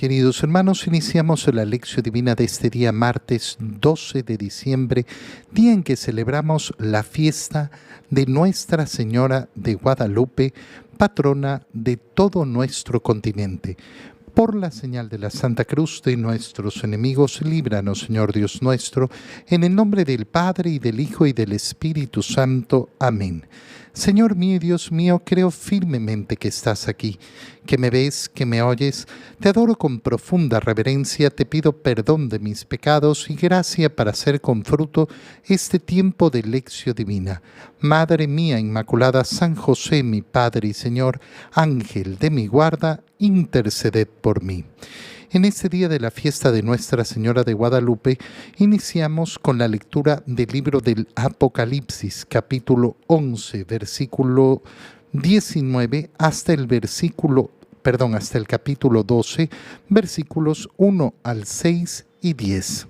Queridos hermanos, iniciamos la lección divina de este día martes 12 de diciembre, día en que celebramos la fiesta de Nuestra Señora de Guadalupe, patrona de todo nuestro continente. Por la señal de la Santa Cruz de nuestros enemigos, líbranos, Señor Dios nuestro, en el nombre del Padre, y del Hijo, y del Espíritu Santo. Amén. Señor mío y Dios mío, creo firmemente que estás aquí, que me ves, que me oyes. Te adoro con profunda reverencia, te pido perdón de mis pecados y gracia para hacer con fruto este tiempo de lección divina. Madre mía Inmaculada, San José, mi Padre y Señor, Ángel de mi guarda, interceded por mí. En este día de la fiesta de Nuestra Señora de Guadalupe, iniciamos con la lectura del libro del Apocalipsis, capítulo 11, versículo 19, hasta el capítulo 12, versículos 1 al 6 y 10.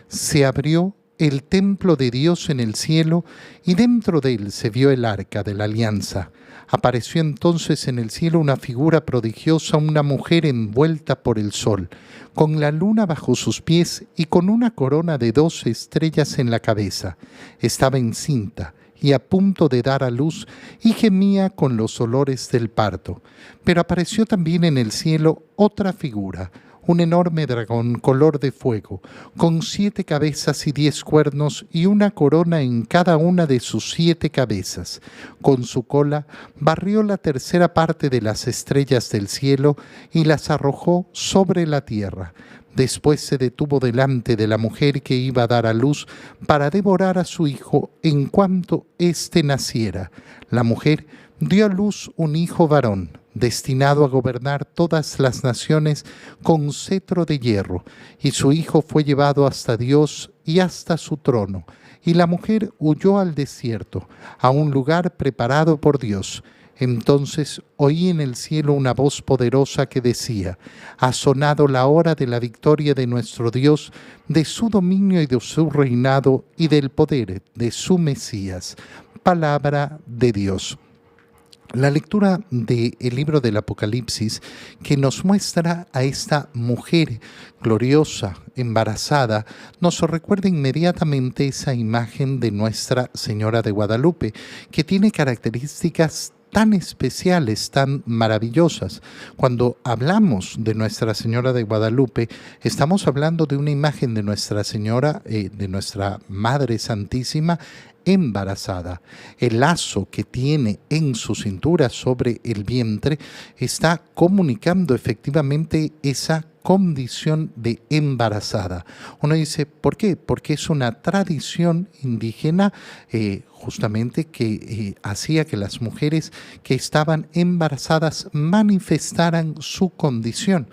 Se abrió el templo de Dios en el cielo, y dentro de él se vio el arca de la alianza. Apareció entonces en el cielo una figura prodigiosa, una mujer envuelta por el sol, con la luna bajo sus pies y con una corona de 12 estrellas en la cabeza. Estaba encinta y a punto de dar a luz, y gemía con los olores del parto. Pero apareció también en el cielo otra figura, un enorme dragón color de fuego, con 7 cabezas y 10 cuernos, y una corona en cada una de sus 7 cabezas. Con su cola barrió la tercera parte de las estrellas del cielo y las arrojó sobre la tierra. Después se detuvo delante de la mujer que iba a dar a luz para devorar a su hijo en cuanto éste naciera. La mujer dio a luz un hijo varón, destinado a gobernar todas las naciones con cetro de hierro, y su hijo fue llevado hasta Dios y hasta su trono, y la mujer huyó al desierto, a un lugar preparado por Dios. Entonces oí en el cielo una voz poderosa que decía: ha sonado la hora de la victoria de nuestro Dios, de su dominio y de su reinado, y del poder de su Mesías. Palabra de Dios. La lectura del libro del Apocalipsis, que nos muestra a esta mujer gloriosa, embarazada, nos recuerda inmediatamente esa imagen de Nuestra Señora de Guadalupe, que tiene características tan especiales, tan maravillosas. Cuando hablamos de Nuestra Señora de Guadalupe, estamos hablando de una imagen de Nuestra Señora, de nuestra Madre Santísima, embarazada. El lazo que tiene en su cintura sobre el vientre está comunicando efectivamente esa condición de embarazada. Uno dice, ¿por qué? Porque es una tradición indígena justamente que hacía que las mujeres que estaban embarazadas manifestaran su condición.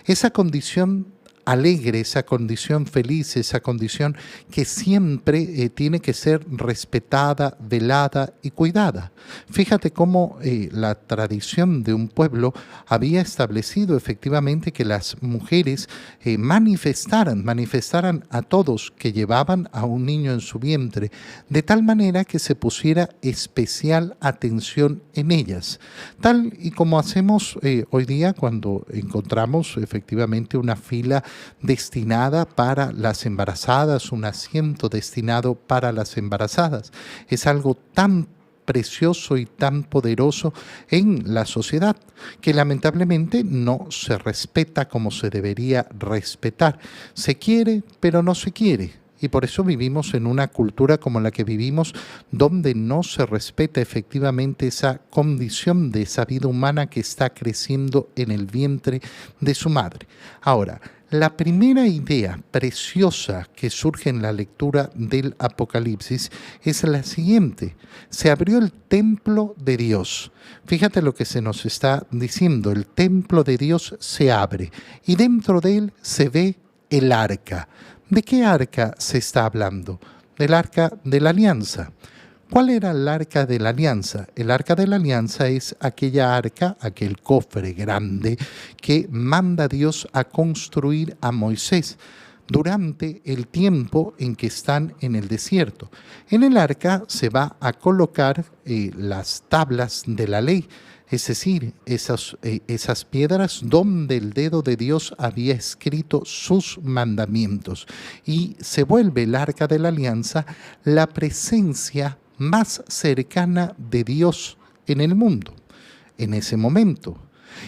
Esa condición alegre, esa condición feliz, esa condición que siempre tiene que ser respetada, velada y cuidada. Fíjate cómo la tradición de un pueblo había establecido efectivamente que las mujeres manifestaran a todos que llevaban a un niño en su vientre, de tal manera que se pusiera especial atención en ellas. Tal y como hacemos hoy día cuando encontramos efectivamente una fila destinada para las embarazadas, un asiento destinado para las embarazadas. Es algo tan precioso y tan poderoso en la sociedad que lamentablemente no se respeta como se debería respetar. Se quiere, pero no se quiere. Y por eso vivimos en una cultura como la que vivimos, donde no se respeta efectivamente esa condición de esa vida humana que está creciendo en el vientre de su madre. Ahora, la primera idea preciosa que surge en la lectura del Apocalipsis es la siguiente: se abrió el templo de Dios. Fíjate lo que se nos está diciendo: el templo de Dios se abre y dentro de él se ve el arca. ¿De qué arca se está hablando? Del arca de la alianza. ¿Cuál era el arca de la alianza? El arca de la alianza es aquella arca, aquel cofre grande que manda Dios a construir a Moisés durante el tiempo en que están en el desierto. En el arca se va a colocar las tablas de la ley. es decir, esas piedras donde el dedo de Dios había escrito sus mandamientos. Y se vuelve el Arca de la Alianza la presencia más cercana de Dios en el mundo, en ese momento.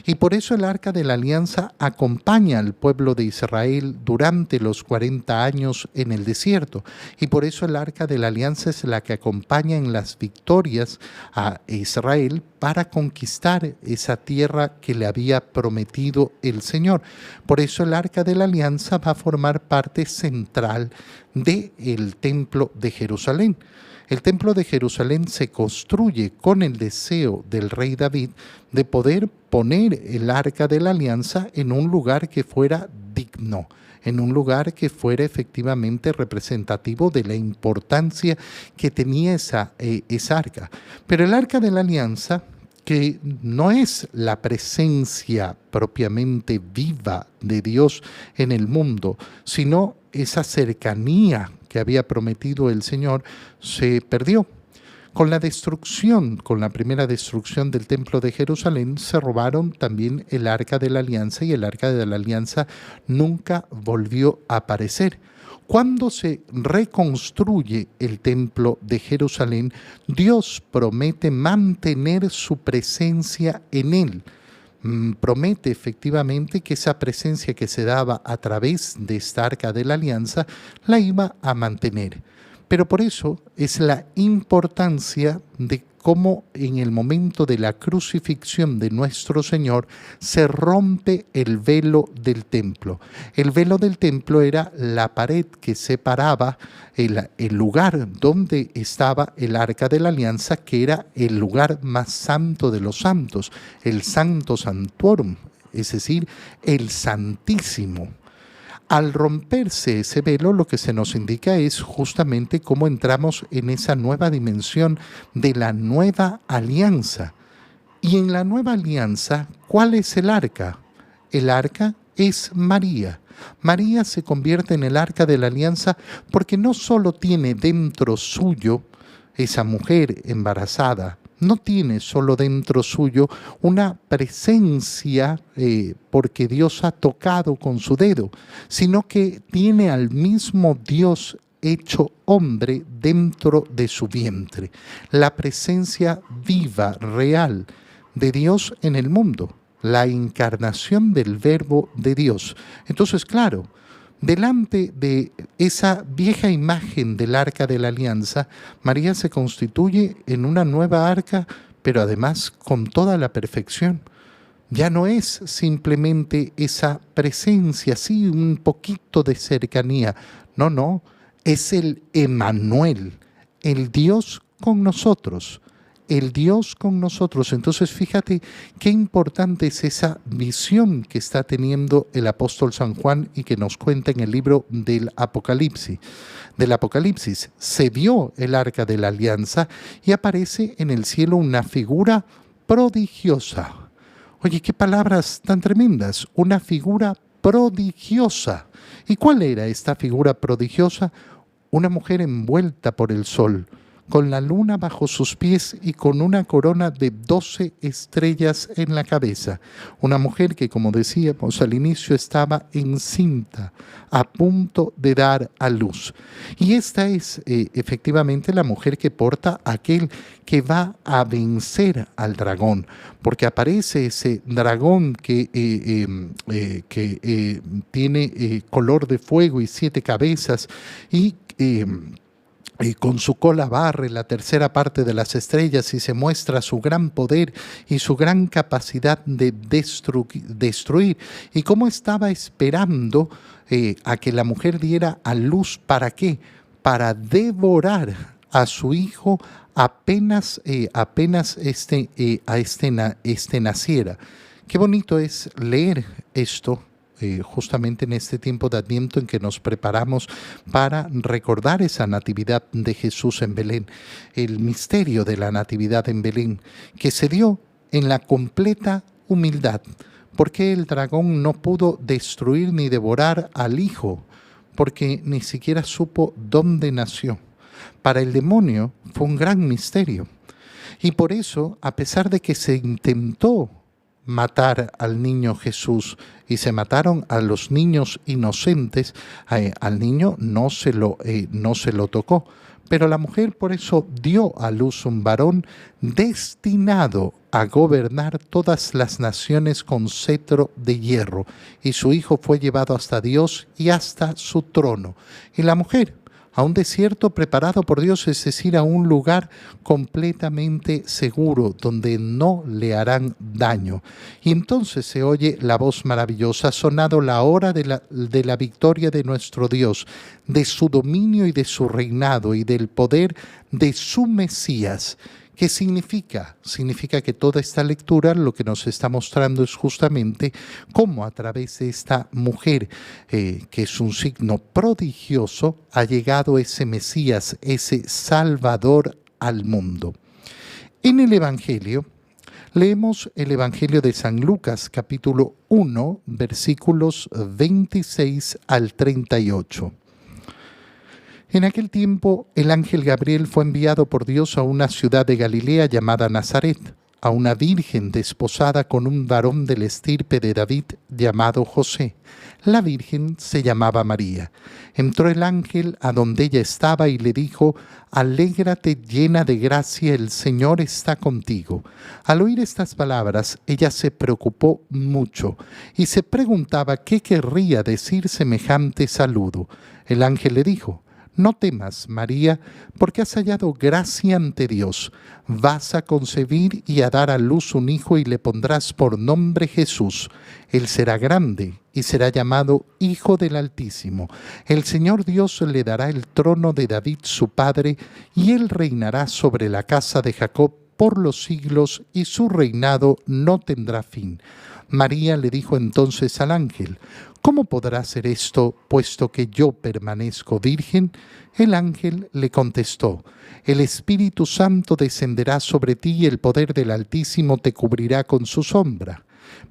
Y por eso el Arca de la Alianza acompaña al pueblo de Israel durante los 40 años en el desierto. Y por eso el Arca de la Alianza es la que acompaña en las victorias a Israel para conquistar esa tierra que le había prometido el Señor. Por eso el Arca de la Alianza va a formar parte central del Templo de Jerusalén. El Templo de Jerusalén se construye con el deseo del rey David de poder poner el Arca de la Alianza en un lugar que fuera digno, en un lugar que fuera efectivamente representativo de la importancia que tenía esa arca. Pero el Arca de la Alianza, que no es la presencia propiamente viva de Dios en el mundo, sino esa cercanía que había prometido el Señor, se perdió. Con la primera destrucción del Templo de Jerusalén, se robaron también el Arca de la Alianza y el Arca de la Alianza nunca volvió a aparecer. Cuando se reconstruye el Templo de Jerusalén, Dios promete mantener su presencia en él. Promete efectivamente que esa presencia que se daba a través de esta Arca de la Alianza la iba a mantener. Pero por eso es la importancia de cómo en el momento de la crucifixión de nuestro Señor se rompe el velo del templo. El velo del templo era la pared que separaba el lugar donde estaba el Arca de la Alianza, que era el lugar más santo de los santos, el Santo Sanctorum, es decir, el Santísimo. Al romperse ese velo, lo que se nos indica es justamente cómo entramos en esa nueva dimensión de la nueva alianza. Y en la nueva alianza, ¿cuál es el arca? El arca es María. María se convierte en el arca de la alianza porque no solo tiene dentro suyo esa mujer embarazada, no tiene solo dentro suyo una presencia porque Dios ha tocado con su dedo, sino que tiene al mismo Dios hecho hombre dentro de su vientre, la presencia viva, real de Dios en el mundo, la encarnación del Verbo de Dios. Entonces, claro, delante de esa vieja imagen del Arca de la Alianza, María se constituye en una nueva arca, pero además con toda la perfección. Ya no es simplemente esa presencia, sí, un poquito de cercanía. No, es el Emmanuel, el Dios con nosotros. El Dios con nosotros. Entonces, fíjate qué importante es esa visión que está teniendo el apóstol San Juan y que nos cuenta en el libro del Apocalipsis. Se vio el Arca de la Alianza y aparece en el cielo una figura prodigiosa. Oye, qué palabras tan tremendas. Una figura prodigiosa. ¿Y cuál era esta figura prodigiosa? Una mujer envuelta por el sol, con la luna bajo sus pies y con una corona de 12 estrellas en la cabeza. Una mujer que, como decíamos al inicio, estaba encinta, a punto de dar a luz. Y esta es efectivamente la mujer que porta aquel que va a vencer al dragón, porque aparece ese dragón que tiene color de fuego y 7 cabezas y con su cola barre la tercera parte de las estrellas y se muestra su gran poder y su gran capacidad de destruir. Y cómo estaba esperando a que la mujer diera a luz, ¿para qué? Para devorar a su hijo apenas naciera. Qué bonito es leer esto justamente en este tiempo de Adviento en que nos preparamos para recordar esa natividad de Jesús en Belén, el misterio de la natividad en Belén, que se dio en la completa humildad. ¿Por qué el dragón no pudo destruir ni devorar al hijo? Porque ni siquiera supo dónde nació. Para el demonio fue un gran misterio. Y por eso, a pesar de que se intentó matar al niño Jesús y se mataron a los niños inocentes, al niño no se lo tocó. Pero la mujer por eso dio a luz un varón destinado a gobernar todas las naciones con cetro de hierro. Y su hijo fue llevado hasta Dios y hasta su trono. Y la mujer a un desierto preparado por Dios, es decir, a un lugar completamente seguro, donde no le harán daño. Y entonces se oye la voz maravillosa: ha sonado la hora de la victoria de nuestro Dios, de su dominio y de su reinado y del poder de su Mesías. ¿Qué significa? Significa que toda esta lectura lo que nos está mostrando es justamente cómo a través de esta mujer, que es un signo prodigioso, ha llegado ese Mesías, ese Salvador al mundo. En el Evangelio, leemos el Evangelio de San Lucas, capítulo 1, versículos 26 al 38. En aquel tiempo, el ángel Gabriel fue enviado por Dios a una ciudad de Galilea llamada Nazaret, a una virgen desposada con un varón de la estirpe de David llamado José. La virgen se llamaba María. Entró el ángel a donde ella estaba y le dijo: «Alégrate, llena de gracia, el Señor está contigo». Al oír estas palabras, ella se preocupó mucho y se preguntaba qué querría decir semejante saludo. El ángel le dijo: «No temas, María, porque has hallado gracia ante Dios. Vas a concebir y a dar a luz un hijo y le pondrás por nombre Jesús. Él será grande y será llamado Hijo del Altísimo. El Señor Dios le dará el trono de David su padre, y él reinará sobre la casa de Jacob por los siglos, y su reinado no tendrá fin». María le dijo entonces al ángel: «¿Cómo podrá ser esto, puesto que yo permanezco virgen?». El ángel le contestó: «El Espíritu Santo descenderá sobre ti y el poder del Altísimo te cubrirá con su sombra.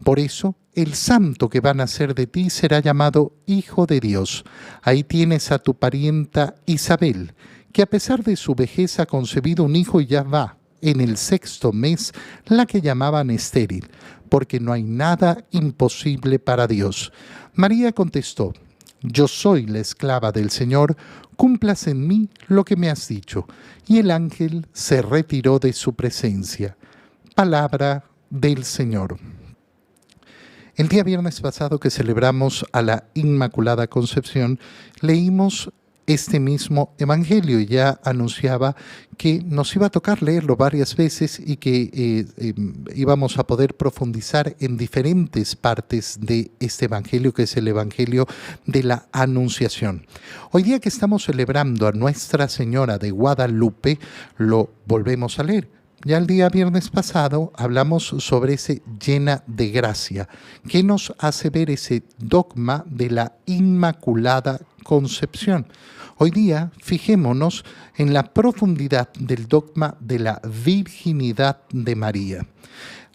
Por eso, el santo que va a nacer de ti será llamado Hijo de Dios. Ahí tienes a tu parienta Isabel, que a pesar de su vejez ha concebido un hijo y ya va en el 6º mes, la que llamaban estéril, porque no hay nada imposible para Dios». María contestó: «Yo soy la esclava del Señor, cúmplase en mí lo que me has dicho». Y el ángel se retiró de su presencia. Palabra del Señor. El día viernes pasado, que celebramos a la Inmaculada Concepción, leímos este mismo Evangelio y ya anunciaba que nos iba a tocar leerlo varias veces y que íbamos a poder profundizar en diferentes partes de este Evangelio, que es el Evangelio de la Anunciación. Hoy día que estamos celebrando a Nuestra Señora de Guadalupe, lo volvemos a leer. Ya el día viernes pasado hablamos sobre ese llena de gracia, que nos hace ver ese dogma de la Inmaculada Concepción. Hoy día fijémonos en la profundidad del dogma de la virginidad de María.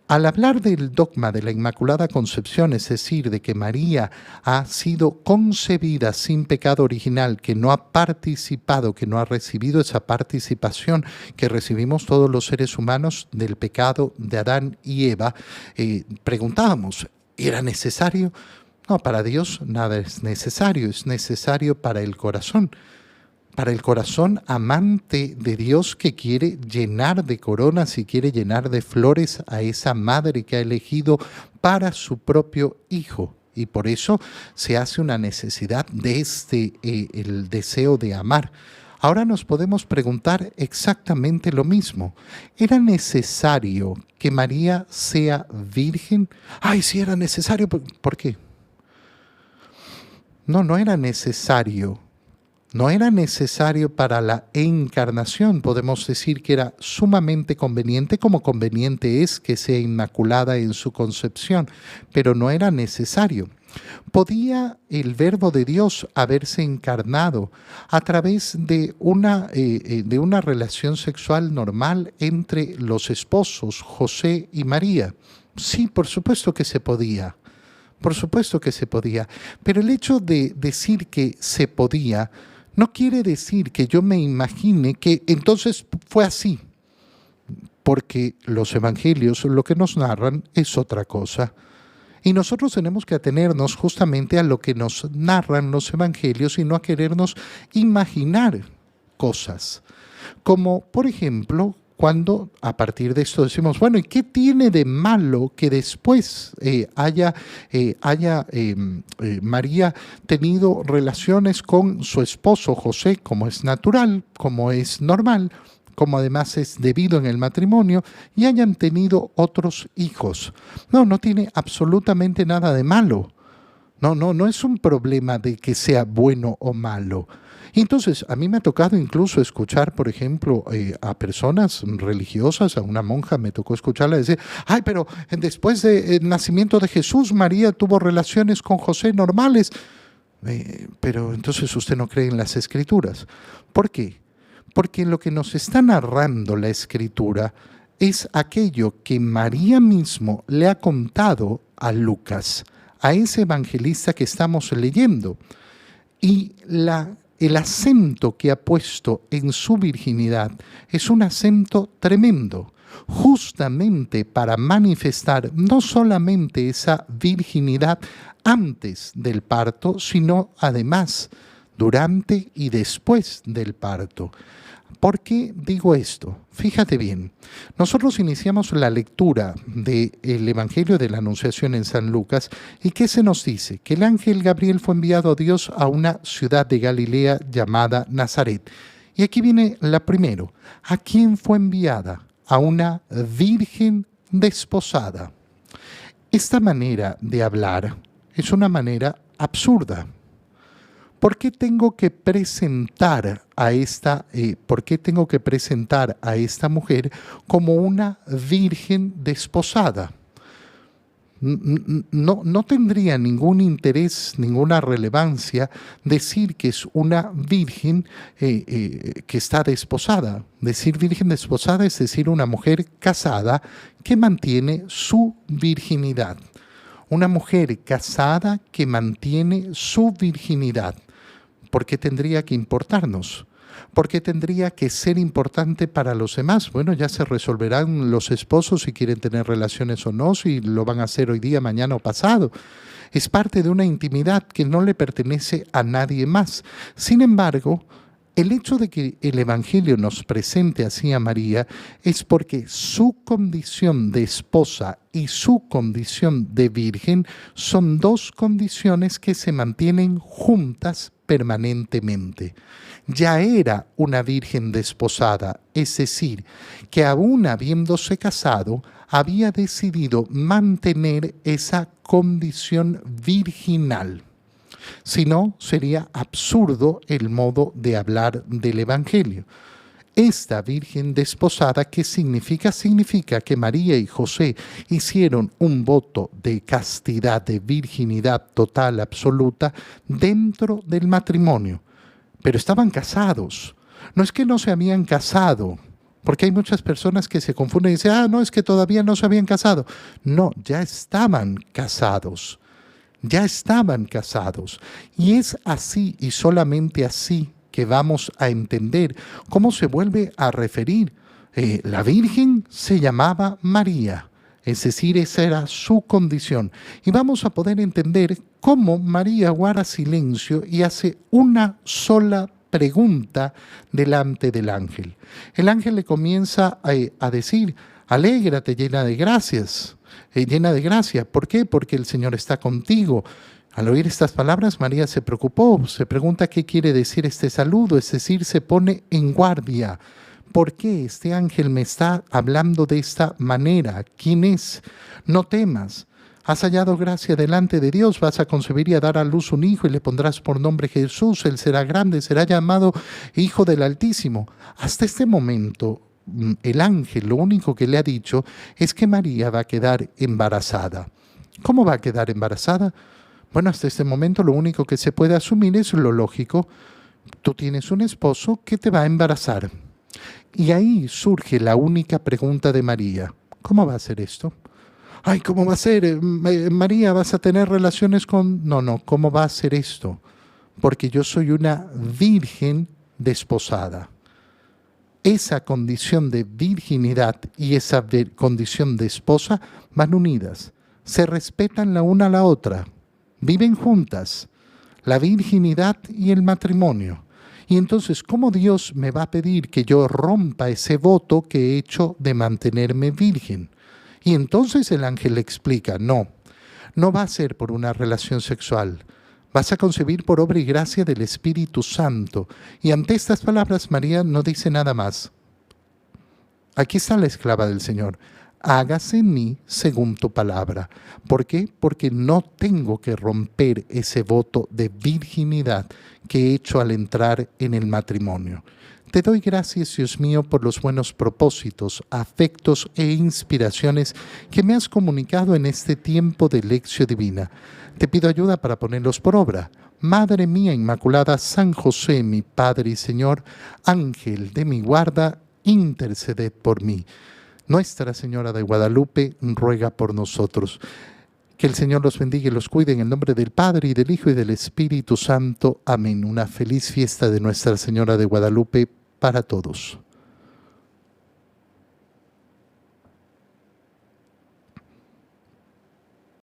Al hablar del dogma de la Inmaculada Concepción, es decir, de que María ha sido concebida sin pecado original, que no ha participado, que no ha recibido esa participación que recibimos todos los seres humanos del pecado de Adán y Eva, preguntábamos, ¿era necesario? No, para Dios nada es necesario para el corazón amante de Dios, que quiere llenar de coronas y quiere llenar de flores a esa madre que ha elegido para su propio hijo. Y por eso se hace una necesidad de el deseo de amar. Ahora nos podemos preguntar exactamente lo mismo. ¿Era necesario que María sea virgen? ¡Ay, sí era necesario! ¿Por qué? No era necesario. No era necesario para la encarnación. Podemos decir que era sumamente conveniente, como conveniente es que sea inmaculada en su concepción, pero no era necesario. ¿Podía el Verbo de Dios haberse encarnado a través de una relación sexual normal entre los esposos, José y María? Sí, por supuesto que se podía. Por supuesto que se podía. Pero el hecho de decir que se podía no quiere decir que yo me imagine que entonces fue así. porque los evangelios lo que nos narran es otra cosa. Y nosotros tenemos que atenernos justamente a lo que nos narran los evangelios y no a querernos imaginar cosas. Como, por ejemplo, cuando a partir de esto decimos, bueno, ¿y qué tiene de malo que después haya María tenido relaciones con su esposo José, como es natural, como es normal, como además es debido en el matrimonio, y hayan tenido otros hijos? No, no tiene absolutamente nada de malo. No es un problema de que sea bueno o malo. Y entonces, a mí me ha tocado incluso escuchar, por ejemplo, a personas religiosas, a una monja me tocó escucharla decir, ay, pero después del nacimiento de Jesús, María tuvo relaciones con José normales. Pero entonces usted no cree en las Escrituras. ¿Por qué? Porque lo que nos está narrando la Escritura es aquello que María mismo le ha contado a Lucas, a ese evangelista que estamos leyendo. Y el acento que ha puesto en su virginidad es un acento tremendo, justamente para manifestar no solamente esa virginidad antes del parto, sino además durante y después del parto. ¿Por qué digo esto? Fíjate bien, nosotros iniciamos la lectura del Evangelio de la Anunciación en San Lucas, y ¿qué se nos dice? Que el ángel Gabriel fue enviado a Dios a una ciudad de Galilea llamada Nazaret. Y aquí viene la primero. ¿A quién fue enviada? A una virgen desposada. Esta manera de hablar es una manera absurda. ¿Por qué tengo que presentar a esta mujer como una virgen desposada? No tendría ningún interés, ninguna relevancia decir que es una virgen que está desposada. Decir virgen desposada es decir una mujer casada que mantiene su virginidad. Una mujer casada que mantiene su virginidad. ¿Por qué tendría que importarnos? ¿Por qué tendría que ser importante para los demás? Bueno, ya se resolverán los esposos si quieren tener relaciones o no, si lo van a hacer hoy día, mañana o pasado. Es parte de una intimidad que no le pertenece a nadie más. Sin embargo, el hecho de que el Evangelio nos presente así a María es porque su condición de esposa y su condición de virgen son dos condiciones que se mantienen juntas permanentemente. Ya era una virgen desposada, es decir, que aún habiéndose casado, había decidido mantener esa condición virginal. Si no, sería absurdo el modo de hablar del Evangelio. Esta virgen desposada, ¿qué significa? Significa que María y José hicieron un voto de castidad, de virginidad total, absoluta, dentro del matrimonio. Pero estaban casados. No es que no se habían casado, porque hay muchas personas que se confunden y dicen, no, es que todavía no se habían casado. No, ya estaban casados. Ya estaban casados. Y es así y solamente así que vamos a entender cómo se vuelve a referir. La Virgen se llamaba María, es decir, esa era su condición. Y vamos a poder entender cómo María guarda silencio y hace una sola pregunta delante del ángel. El ángel le comienza a decir, alégrate llena de gracias. Llena de gracia. ¿Por qué? Porque el Señor está contigo. Al oír estas palabras, María se preocupó, se pregunta qué quiere decir este saludo, es decir, se pone en guardia. ¿Por qué este ángel me está hablando de esta manera? ¿Quién es? No temas. Has hallado gracia delante de Dios, vas a concebir y a dar a luz un hijo y le pondrás por nombre Jesús. Él será grande, será llamado Hijo del Altísimo. Hasta este momento, el ángel lo único que le ha dicho es que María va a quedar embarazada. ¿Cómo va a quedar embarazada? Bueno, hasta este momento lo único que se puede asumir es lo lógico. Tú tienes un esposo que te va a embarazar. Y ahí surge la única pregunta de María. ¿Cómo va a ser esto? Ay, ¿cómo va a ser? María, ¿vas a tener relaciones con...? No, ¿cómo va a ser esto? Porque yo soy una virgen desposada. esa condición de virginidad y esa condición de esposa van unidas, se respetan la una a la otra, viven juntas, la virginidad y el matrimonio. Y entonces, ¿cómo Dios me va a pedir que yo rompa ese voto que he hecho de mantenerme virgen? Y entonces el ángel le explica, no va a ser por una relación sexual. Vas a concebir por obra y gracia del Espíritu Santo. Y ante estas palabras María no dice nada más. Aquí está la esclava del Señor. Hágase en mí según tu palabra. ¿Por qué? Porque no tengo que romper ese voto de virginidad que he hecho al entrar en el matrimonio. Te doy gracias, Dios mío, por los buenos propósitos, afectos e inspiraciones que me has comunicado en este tiempo de lección divina. Te pido ayuda para ponerlos por obra. Madre mía Inmaculada, San José, mi Padre y Señor, Ángel de mi guarda, interceded por mí. Nuestra Señora de Guadalupe ruega por nosotros. Que el Señor los bendiga y los cuide en el nombre del Padre, y del Hijo, y del Espíritu Santo. Amén. Una feliz fiesta de Nuestra Señora de Guadalupe para todos.